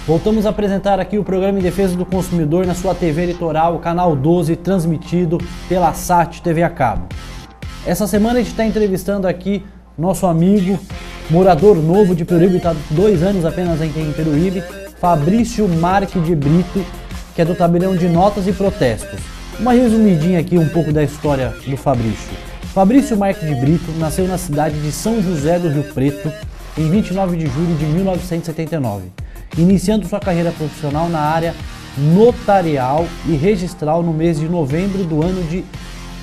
Voltamos a apresentar aqui o programa em defesa do consumidor na sua TV Litoral, canal 12, transmitido pela SAT TV a cabo. Essa semana a gente está entrevistando aqui nosso amigo, morador novo de Peruíbe, está há 2 anos apenas aqui em Peruíbe, Fabrício Marques de Brito, que é do tabelião de notas e protestos. Uma resumidinha aqui um pouco da história do Fabrício. Fabrício Marques de Brito nasceu na cidade de São José do Rio Preto em 29 de julho de 1979, iniciando sua carreira profissional na área notarial e registral no mês de novembro do ano de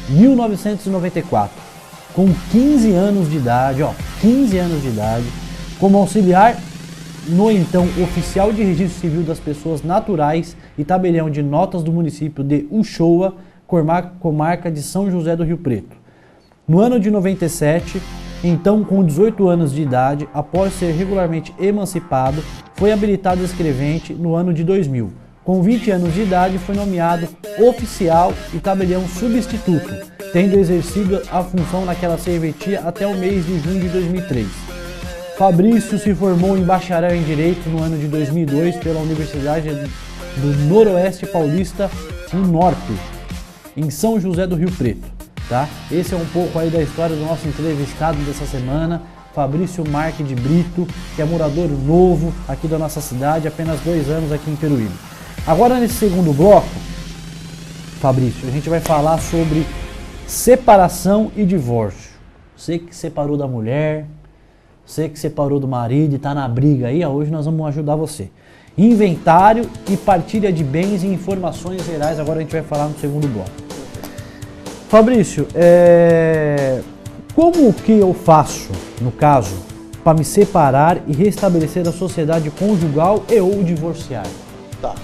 1994. Com 15 anos de idade, 15 anos de idade, como auxiliar no então Oficial de Registro Civil das Pessoas Naturais e tabelião de notas do município de Uchoa, comarca de São José do Rio Preto. No ano de 97, então com 18 anos de idade, após ser regularmente emancipado, foi habilitado escrevente no ano de 2000. Com 20 anos de idade, foi nomeado oficial e tabelião substituto, tendo exercido a função naquela serventia até o mês de junho de 2003. Fabrício se formou em bacharel em Direito no ano de 2002 pela Universidade do Noroeste Paulista, no Norte, em São José do Rio Preto. Tá? Esse é um pouco aí da história do nosso entrevistado dessa semana, Fabrício Marques de Brito, que é morador novo aqui da nossa cidade, apenas 2 anos aqui em Peruíbe. Agora nesse segundo bloco, Fabrício, a gente vai falar sobre separação e divórcio. Você que separou da mulher, você que separou do marido e está na briga aí, hoje nós vamos ajudar você. Inventário e partilha de bens e informações gerais, agora a gente vai falar no segundo bloco. Fabrício, como que eu faço, no caso, para me separar e restabelecer a sociedade conjugal e ou divorciar? Tá.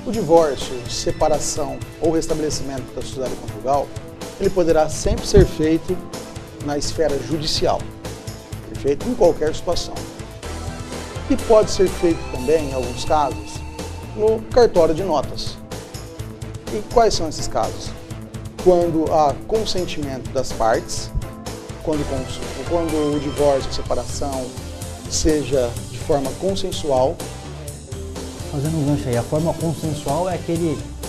O divórcio, separação ou restabelecimento da sociedade conjugal, ele poderá sempre ser feito na esfera judicial, feito em qualquer situação. E pode ser feito também, em alguns casos, no cartório de notas. E quais são esses casos? Quando há consentimento das partes, quando o divórcio, a separação seja de forma consensual. Fazendo um gancho aí, a forma consensual é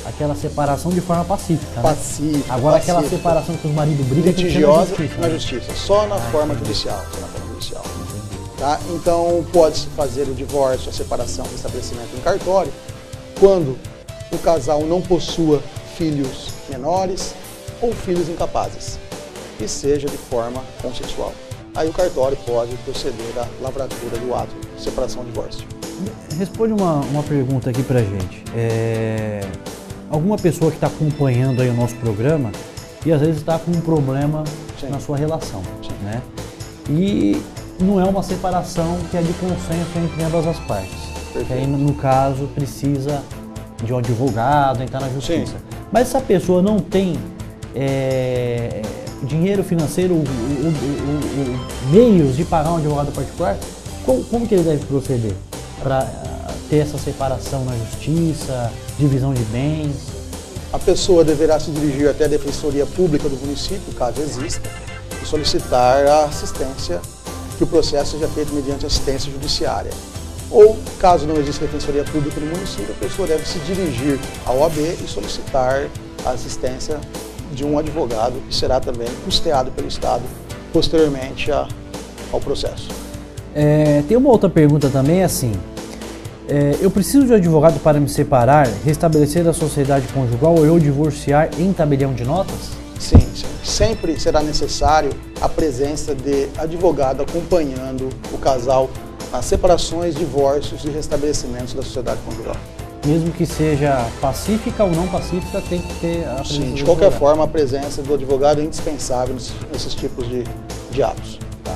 aquela separação de forma pacífica. Pacífica. Agora aquela separação que os maridos brigam litigiosa na justiça, só na forma judicial. Tá? Então pode-se fazer o divórcio, a separação, o estabelecimento em cartório, quando o casal não possua filhos menores ou filhos incapazes, e seja de forma consensual. Aí o cartório pode proceder à lavratura do ato de separação ou divórcio. Responde uma pergunta aqui pra gente. Alguma pessoa que está acompanhando aí o nosso programa e às vezes está com um problema na sua relação, né? E não é uma separação que é de consenso entre ambas as partes. Que aí, no caso, precisa de um advogado, entrar na justiça. Mas essa pessoa não tem dinheiro financeiro, meios de pagar um advogado particular, como que ele deve proceder para ter essa separação na justiça, divisão de bens? A pessoa deverá se dirigir até a Defensoria Pública do município, caso exista, e solicitar a assistência, que o processo seja feito mediante assistência judiciária. Ou, caso não exista Defensoria Pública no município, a pessoa deve se dirigir à OAB e solicitar a assistência de um advogado, que será também custeado pelo Estado posteriormente ao processo. Tem uma outra pergunta também, assim, eu preciso de um advogado para me separar, restabelecer a sociedade conjugal ou eu divorciar em tabelião de notas? Sim. Sempre será necessário a presença de advogado acompanhando o casal nas separações, divórcios e restabelecimentos da sociedade conjugal. Mesmo que seja pacífica ou não pacífica, tem que ter a presença Sim, de qualquer forma, a presença do advogado é indispensável nesses tipos de atos. Tá.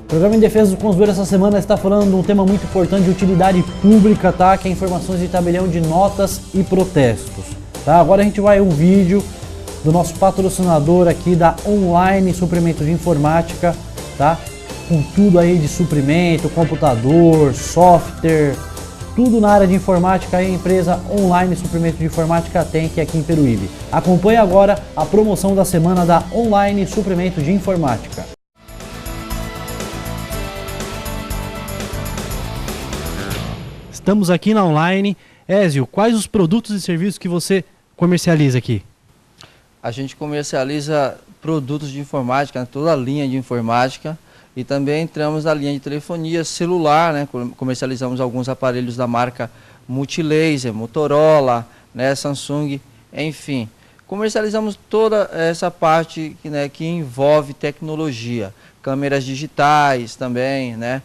O programa em defesa do consumidor essa semana está falando de um tema muito importante de utilidade pública, tá? Que é informações de tabelião de notas e protestos. Tá? Agora a gente vai um vídeo do nosso patrocinador aqui da Online Suprimento de Informática, tá? Com tudo aí de suprimento, computador, software, tudo na área de informática, a empresa Online Suprimento de Informática tem aqui em Peruíbe. Acompanhe agora a promoção da semana da Online Suprimento de Informática. estamos aqui na Online. Ézio, quais os produtos e serviços que você comercializa aqui? A gente comercializa produtos de informática, toda a linha de informática, e também entramos na linha de telefonia celular, né? Comercializamos alguns aparelhos da marca Multilaser, Motorola, né? Samsung, enfim. Comercializamos toda essa parte, né, que envolve tecnologia, câmeras digitais também, né?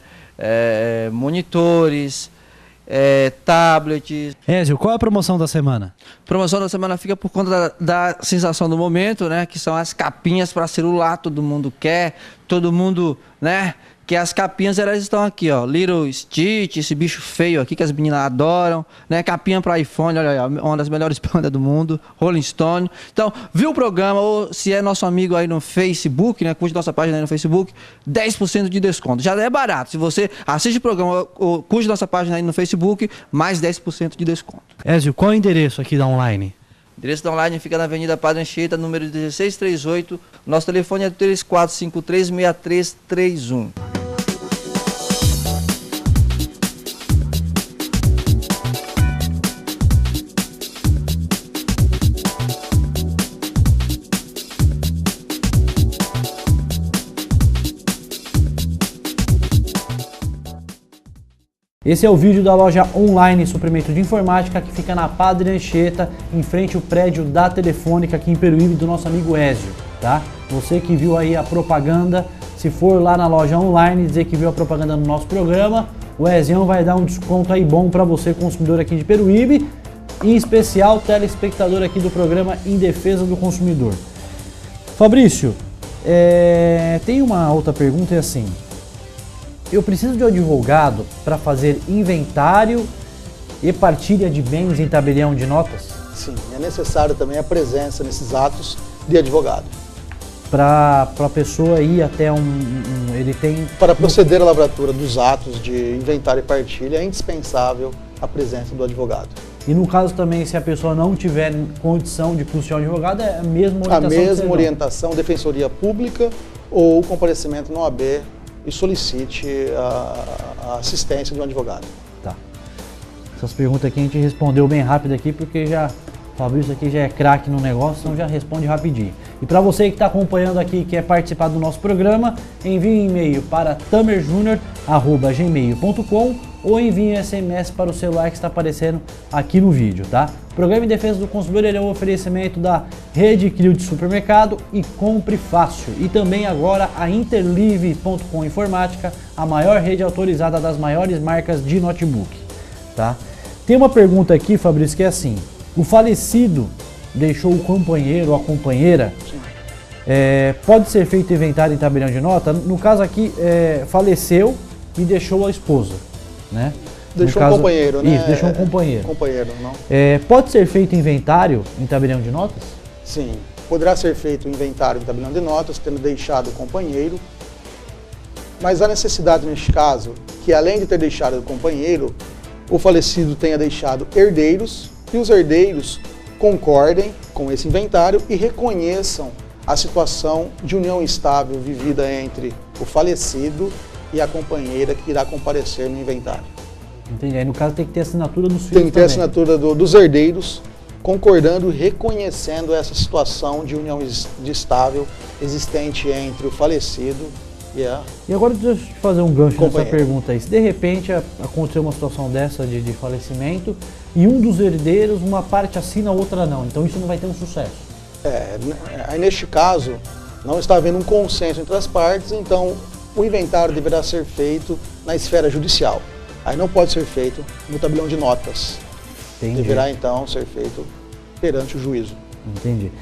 Monitores, tablets. Ézio, qual é a promoção da semana? Promoção da semana fica por conta da sensação do momento, né? Que são as capinhas para celular, todo mundo quer, todo mundo, né? Que as capinhas, elas estão aqui, ó, Little Stitch, esse bicho feio aqui que as meninas adoram, né? Capinha para iPhone, olha aí, uma das melhores bandas do mundo, Rolling Stone. Então, viu o programa, ou se é nosso amigo aí no Facebook, né? Curte nossa página aí no Facebook, 10% de desconto. Já é barato. Se você assiste o programa ou curte nossa página aí no Facebook, mais 10% de desconto. Ézio, qual é o endereço aqui da Online? O endereço da Online fica na Avenida Padre Anchieta, número 1638. Nosso telefone é 3453-6331. Esse é o vídeo da loja Online Suprimento de Informática, que fica na Padre Anchieta, em frente ao prédio da Telefônica aqui em Peruíbe, do nosso amigo Ézio, tá? Você que viu aí a propaganda, se for lá na loja Online dizer que viu a propaganda no nosso programa, o Ézio vai dar um desconto aí bom para você, consumidor aqui de Peruíbe, em especial telespectador aqui do programa Em Defesa do Consumidor. Fabrício, tem uma outra pergunta, é assim: eu preciso de um advogado para fazer inventário e partilha de bens em tabelião de notas? Sim, é necessário também a presença nesses atos de advogado. Para a pessoa ir até ele tem... Para proceder à lavratura dos atos de inventário e partilha, é indispensável a presença do advogado. E no caso também, se a pessoa não tiver condição de custear um advogado, é a mesma orientação? A mesma orientação, defensoria pública ou comparecimento no OAB e solicite a assistência de um advogado. Tá. Essas perguntas aqui a gente respondeu bem rápido aqui, porque o Fabrício aqui já é craque no negócio, então já responde rapidinho. E para você que está acompanhando aqui e quer participar do nosso programa, envie um e-mail para tamerjunior@gmail.com ou envie um SMS para o celular que está aparecendo aqui no vídeo, tá? O Programa em Defesa do Consumidor, ele é um oferecimento da Rede Crio de Supermercado e Compre Fácil. E também agora a Interlive.com Informática, a maior rede autorizada das maiores marcas de notebook, tá? Tem uma pergunta aqui, Fabrício, que é assim: o falecido deixou o companheiro ou a companheira, pode ser feito inventário em tabelião de nota? No caso aqui, faleceu e deixou a esposa, né? Deixou um companheiro, né? Isso, deixou um companheiro. Companheiro, não? Pode ser feito inventário em tabelião de notas? Sim, poderá ser feito inventário em tabelião de notas, tendo deixado o companheiro, mas há necessidade neste caso que, além de ter deixado o companheiro, o falecido tenha deixado herdeiros, e os herdeiros concordem com esse inventário e reconheçam a situação de união estável vivida entre o falecido e a companheira que irá comparecer no inventário. Entendi. Aí no caso tem que ter assinatura dos filhos. Tem que ter assinatura dos herdeiros, concordando e reconhecendo essa situação de união estável existente entre o falecido e a... E agora deixa eu te fazer um gancho nessa pergunta aí. Se de repente aconteceu uma situação dessa de falecimento e um dos herdeiros, uma parte assina, a outra não, então isso não vai ter um sucesso. Aí neste caso, não está havendo um consenso entre as partes, então o inventário deverá ser feito na esfera judicial. Aí não pode ser feito no tabelião de notas. Entendi. Deverá então ser feito perante o juízo. Entendi.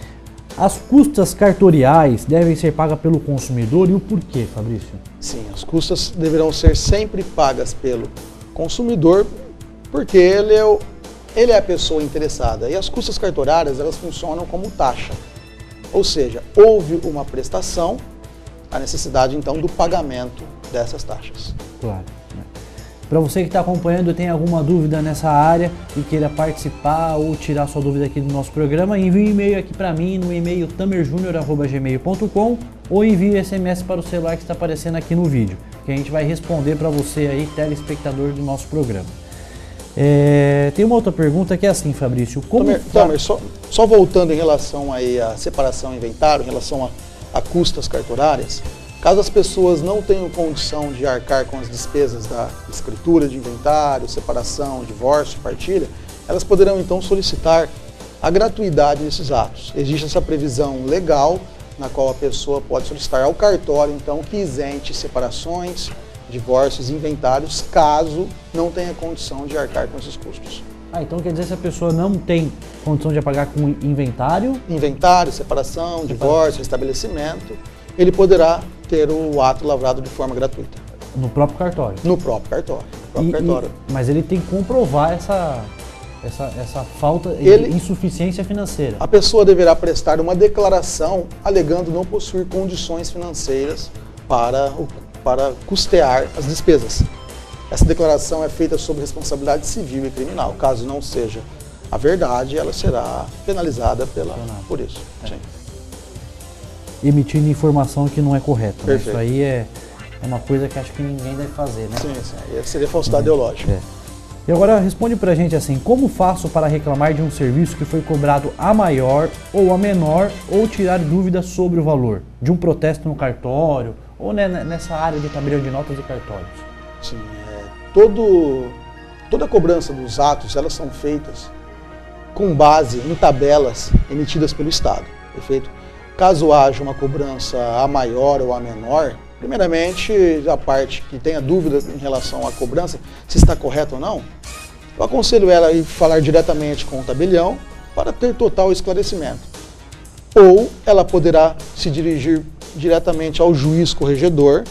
As custas cartoriais devem ser pagas pelo consumidor, e o porquê, Fabrício? Sim, as custas deverão ser sempre pagas pelo consumidor, porque ele é a pessoa interessada. E as custas cartorárias, elas funcionam como taxa. Ou seja, houve uma prestação, a necessidade então do pagamento dessas taxas. Claro. Para você que está acompanhando e tem alguma dúvida nessa área e queira participar ou tirar sua dúvida aqui do nosso programa, envie um e-mail aqui para mim no e-mail tamerjunior@gmail.com ou envie um SMS para o celular que está aparecendo aqui no vídeo, que a gente vai responder para você aí, telespectador do nosso programa. Tem uma outra pergunta que é assim, Fabrício. Tamer, só voltando em relação aí à separação e inventário, em relação a custas cartorárias, caso as pessoas não tenham condição de arcar com as despesas da escritura de inventário, separação, divórcio, partilha, elas poderão então solicitar a gratuidade desses atos. Existe essa previsão legal na qual a pessoa pode solicitar ao cartório então que isente separações, divórcios e inventários, caso não tenha condição de arcar com esses custos. Então quer dizer, se a pessoa não tem condição de pagar com inventário... Inventário, separação, divórcio, estabelecimento, ele poderá ter o ato lavrado de forma gratuita. No próprio cartório? No próprio cartório. Mas ele tem que comprovar essa falta de insuficiência financeira. A pessoa deverá prestar uma declaração alegando não possuir condições financeiras para custear as despesas. Essa declaração é feita sob responsabilidade civil e criminal. Caso não seja a verdade, ela será penalizada por isso. Sim. Emitindo informação que não é correta. Né? Perfeito. Isso aí é uma coisa que acho que ninguém deve fazer, né? Sim. Seria falsidade ideológica. E agora responde pra gente assim, como faço para reclamar de um serviço que foi cobrado a maior ou a menor ou tirar dúvidas sobre o valor? De um protesto no cartório ou nessa área de tabelião de notas e cartórios? Sim, toda a cobrança dos atos, elas são feitas com base em tabelas emitidas pelo Estado, perfeito? Caso haja uma cobrança a maior ou a menor, primeiramente, a parte que tenha dúvida em relação à cobrança, se está correto ou não, eu aconselho ela a ir falar diretamente com o tabelião para ter total esclarecimento. Ou ela poderá se dirigir diretamente ao juiz corregedor,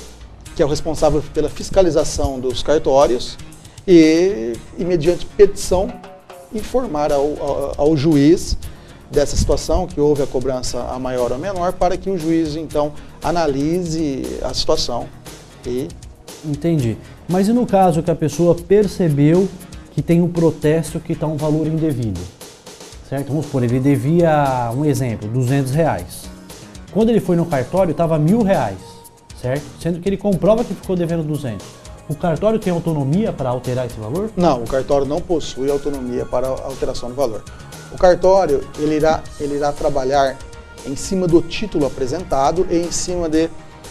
que é o responsável pela fiscalização dos cartórios, e mediante petição, informar ao juiz dessa situação, que houve a cobrança a maior ou a menor, para que o juiz, então, analise a situação. Entendi. Mas e no caso que a pessoa percebeu que tem um protesto que está um valor indevido? Certo? Vamos supor, ele devia, um exemplo, R$200. Quando ele foi no cartório, estava R$1.000, certo? Sendo que ele comprova que ficou devendo 200. O cartório tem autonomia para alterar esse valor? Não, o cartório não possui autonomia para alteração do valor. O cartório ele irá trabalhar em cima do título apresentado e em cima de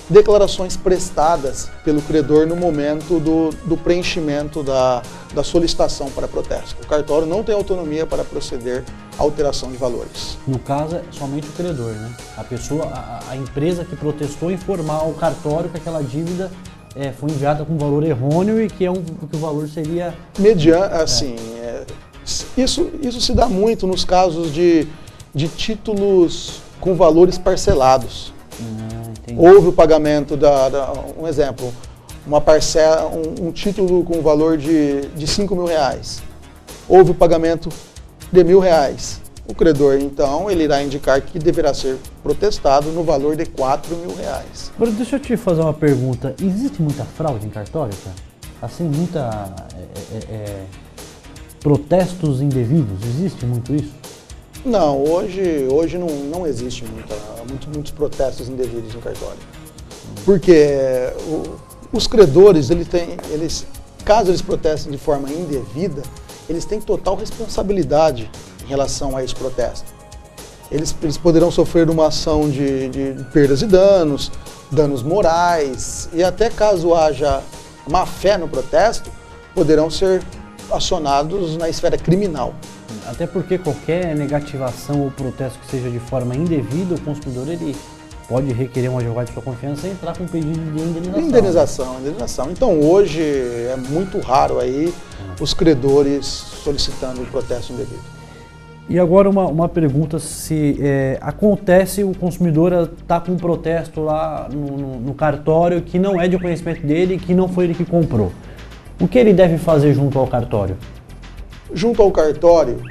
declarações prestadas pelo credor no momento do preenchimento da solicitação para protesto. O cartório não tem autonomia para proceder à alteração de valores. No caso, é somente o credor, né? A pessoa, a empresa que protestou informar ao cartório que aquela dívida foi enviada com valor errôneo e que o valor seria... Isso se dá muito nos casos de títulos com valores parcelados. Houve o pagamento um exemplo, uma parcela, um título com valor de R$5.000. Houve o pagamento de R$1.000. O credor, então, ele irá indicar que deverá ser protestado no valor de R$4.000. Agora, deixa eu te fazer uma pergunta. Existe muita fraude em cartório, cara? Assim, muita... protestos indevidos? Existe muito isso? Não, hoje não existe muitos protestos indevidos no cartório. Porque os credores, caso eles protestem de forma indevida, eles têm total responsabilidade em relação a esse protesto. Eles poderão sofrer uma ação de perdas e danos morais, e até caso haja má fé no protesto, poderão ser acionados na esfera criminal. Até porque qualquer negativação ou protesto que seja de forma indevida, o consumidor ele pode requerer um advogado de sua confiança e entrar com um pedido de indenização. Indenização. Então hoje é muito raro aí os credores solicitando o protesto indevido. E agora uma pergunta, se acontece o consumidor está com um protesto lá no cartório que não é de conhecimento dele, que não foi ele que comprou. O que ele deve fazer junto ao cartório? Junto ao cartório,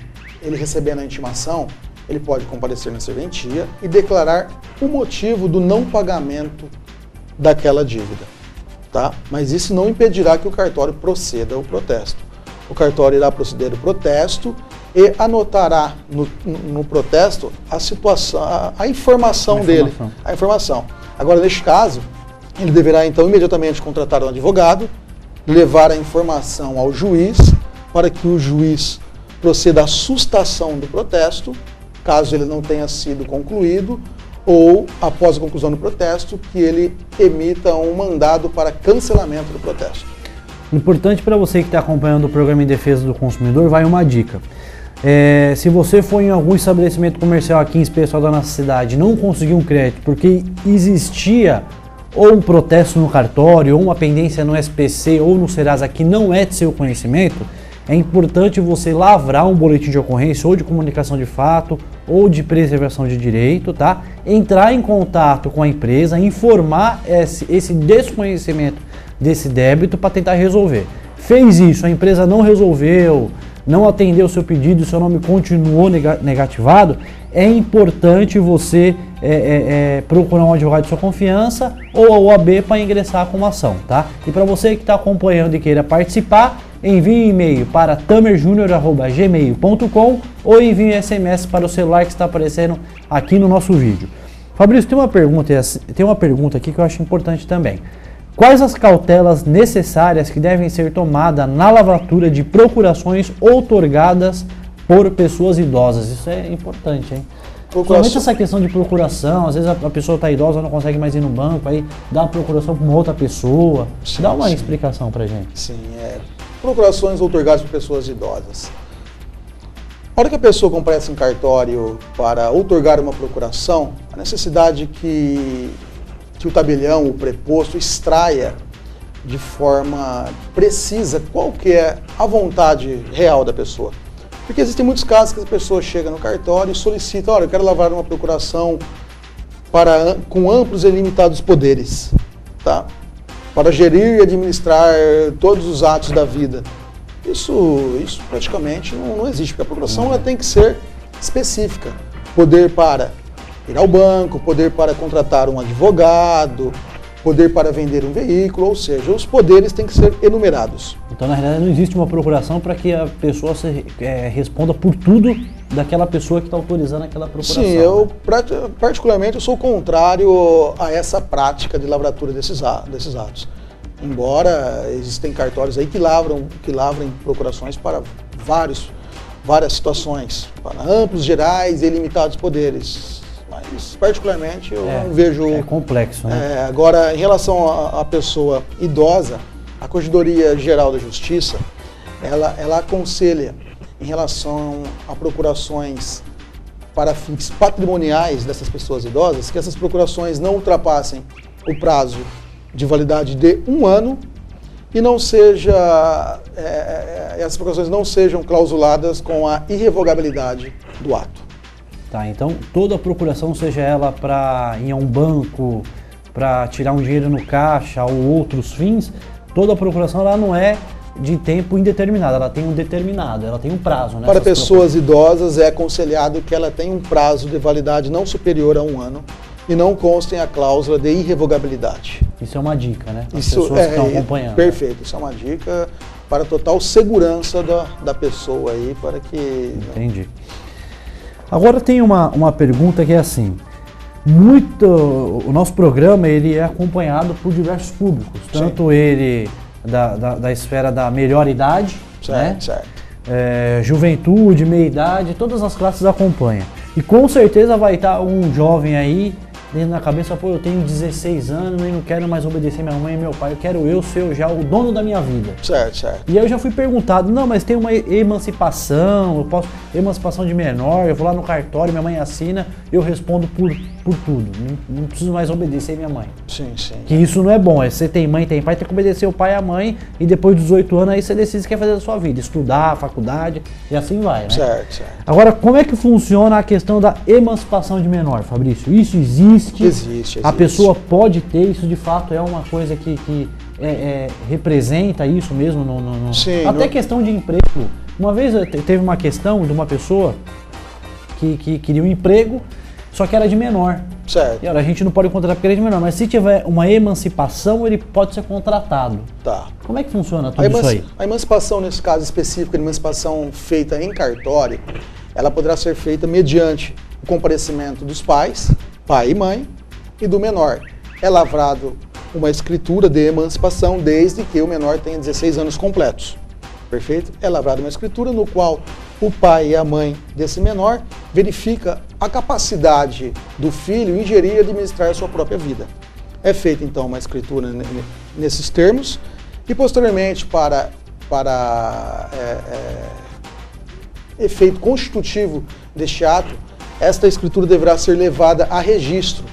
ele recebendo a intimação, ele pode comparecer na serventia e declarar o motivo do não pagamento daquela dívida, tá? Mas isso não impedirá que o cartório proceda ao protesto. O cartório irá proceder ao protesto e anotará no protesto a situação, a informação dele. A informação. Agora, neste caso, ele deverá então imediatamente contratar um advogado, levar a informação ao juiz para que o juiz proceda à sustação do protesto, caso ele não tenha sido concluído, ou, após a conclusão do protesto, que ele emita um mandado para cancelamento do protesto. Importante para você que está acompanhando o programa em defesa do consumidor, vai uma dica. Se você for em algum estabelecimento comercial aqui em especial da nossa cidade, não conseguiu um crédito porque existia ou um protesto no cartório, ou uma pendência no SPC ou no Serasa que não é de seu conhecimento, é importante você lavrar um boletim de ocorrência ou de comunicação de fato ou de preservação de direito, tá? Entrar em contato com a empresa, informar esse desconhecimento desse débito para tentar resolver. Fez isso, a empresa não resolveu, não atendeu o seu pedido, o seu nome continuou negativado, é importante você procurar um advogado de sua confiança ou a OAB para ingressar com uma ação, tá? E para você que está acompanhando e queira participar, envie um e-mail para tamerjunior@gmail.com ou envie um SMS para o celular que está aparecendo aqui no nosso vídeo. Fabrício, tem uma pergunta aqui que eu acho importante também. Quais as cautelas necessárias que devem ser tomadas na lavratura de procurações outorgadas por pessoas idosas? Isso é importante, hein? Principalmente essa questão de procuração, às vezes a pessoa está idosa, não consegue mais ir no banco, aí dá uma procuração para uma outra pessoa. Sim, dá uma explicação para gente. Sim, procurações outorgadas por pessoas idosas. A hora que a pessoa comparece em cartório para outorgar uma procuração, a necessidade que o tabelião, o preposto, extraia de forma precisa qual que é a vontade real da pessoa. Porque existem muitos casos que a pessoa chega no cartório e solicita, olha, eu quero lavrar uma procuração com amplos e ilimitados poderes, tá? Para gerir e administrar todos os atos da vida. Isso praticamente não existe, porque a procuração ela tem que ser específica. Poder para ir ao banco, poder para contratar um advogado, poder para vender um veículo, ou seja, os poderes têm que ser enumerados. Então, na realidade, não existe uma procuração para que a pessoa responda por tudo daquela pessoa que está autorizando aquela procuração. Sim, eu particularmente eu sou contrário a essa prática de lavratura desses atos. Embora existem cartórios aí que lavram procurações para várias situações, para amplos, gerais e ilimitados poderes. Mas, particularmente, eu não vejo... É complexo, né? Agora, em relação à pessoa idosa, a Corregedoria Geral da Justiça, ela aconselha, em relação a procurações para fins patrimoniais dessas pessoas idosas, que essas procurações não ultrapassem o prazo de validade de 1 ano e essas procurações não sejam clausuladas com a irrevogabilidade do ato. Tá, então toda a procuração, seja ela para ir a um banco, para tirar um dinheiro no caixa ou outros fins, toda a procuração ela não é de tempo indeterminado, ela tem um determinado, ela tem um prazo. Né, para pessoas idosas é aconselhado que ela tenha um prazo de validade não superior a 1 ano e não constem a cláusula de irrevogabilidade. Isso é uma dica, né? As Isso pessoas que estão acompanhando. Perfeito, isso é uma dica para total segurança da pessoa aí, para que... Entendi. Agora tem uma pergunta que é assim, o nosso programa ele é acompanhado por diversos públicos, tanto ele da esfera da melhor idade, certo. Juventude, meia idade, todas as classes acompanham. E com certeza vai estar um jovem aí dentro da cabeça, pô, eu tenho 16 anos e não quero mais obedecer minha mãe e meu pai, eu quero eu ser já o dono da minha vida. Certo. E aí eu já fui perguntado, não, mas tem uma emancipação, emancipação de menor, eu vou lá no cartório, minha mãe assina, eu respondo por tudo, não preciso mais obedecer minha mãe. Sim. Que isso não é bom, você tem mãe, tem pai, tem que obedecer o pai e a mãe, e depois dos 18 anos aí você decide o que quer fazer da sua vida, estudar, faculdade, e assim vai, né? Certo. Agora, como é que funciona a questão da emancipação de menor, Fabrício? Isso existe? Existe. A pessoa pode ter, isso de fato é uma coisa que representa isso mesmo? Sim. Até questão de emprego. Uma vez teve uma questão de uma pessoa que queria um emprego, só que era de menor. Certo. E olha, a gente não pode contratar porque ele é de menor, mas se tiver uma emancipação, ele pode ser contratado. Tá. Como é que funciona tudo isso aí? A emancipação, nesse caso específico, a emancipação feita em cartório, ela poderá ser feita mediante o comparecimento dos pais, pai e mãe, e do menor. É lavrado uma escritura de emancipação desde que o menor tenha 16 anos completos. perfeito? É lavrada uma escritura no qual o pai e a mãe desse menor verifica a capacidade do filho em gerir e administrar a sua própria vida. É feita então uma escritura nesses termos e posteriormente para efeito constitutivo deste ato, esta escritura deverá ser levada a registro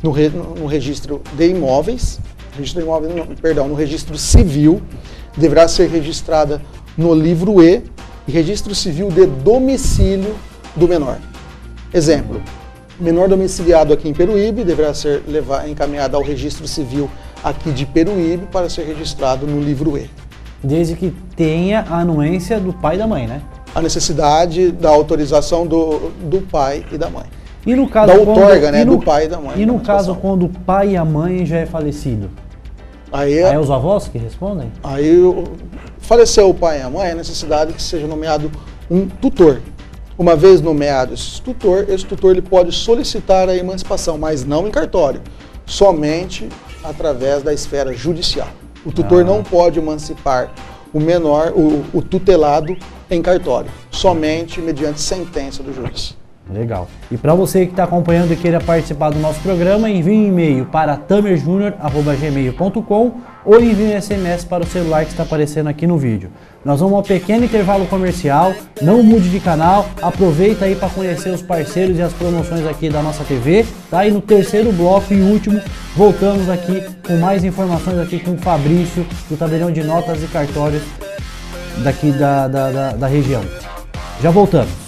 no registro de imóveis, no registro civil, deverá ser registrada no livro E e registro civil de domicílio do menor. Exemplo, menor domiciliado aqui em Peruíbe deverá ser encaminhado ao registro civil aqui de Peruíbe para ser registrado no livro E. Desde que tenha a anuência do pai e da mãe, né? A necessidade da autorização do pai e da mãe. E no caso, da outorga, né, do pai e da mãe. E no caso, quando o pai e a mãe já é falecido? Aí é os avós que respondem? Aí faleceu o pai e a mãe, é necessidade que seja nomeado um tutor. Uma vez nomeado esse tutor ele pode solicitar a emancipação, mas não em cartório, somente através da esfera judicial. O tutor não pode emancipar o menor, o tutelado, em cartório, somente mediante sentença do juiz. Legal. E para você que está acompanhando e queira participar do nosso programa, envie um e-mail para tamerjunior@gmail.com ou envie um SMS para o celular que está aparecendo aqui no vídeo. Nós vamos a um pequeno intervalo comercial, não mude de canal, aproveita aí para conhecer os parceiros e as promoções aqui da nossa TV, tá? E no terceiro bloco e último, voltamos aqui com mais informações aqui com o Fabrício, do Tabelião de Notas e Cartórios daqui da região. Já voltamos.